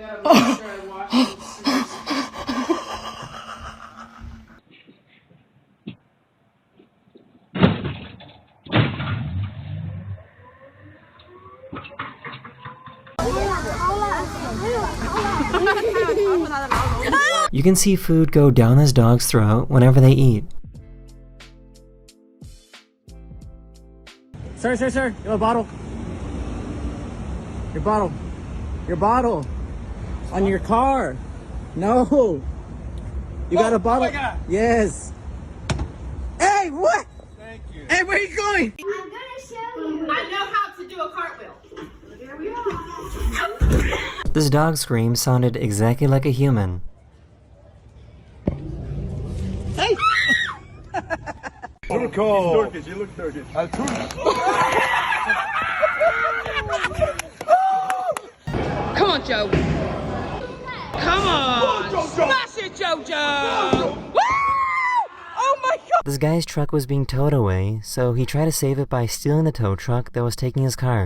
gotta make sure I wash this. You can see food go down this dog's throat whenever they eat. Sir, you have a bottle. Your bottle. On your car. No. You got a bottle? Oh my God. Yes. Hey, what? Thank you. Hey, where are you going? I'm gonna show you. I know how to do a cartwheel. Here we go. This dog scream sounded exactly like a human. Hey. Turco. Turkish, you look Turkish. Come on, Joe. Come on. Smash it, Jojo. Woo! Oh my God. This guy's truck was being towed away, so he tried to save it by stealing the tow truck that was taking his car.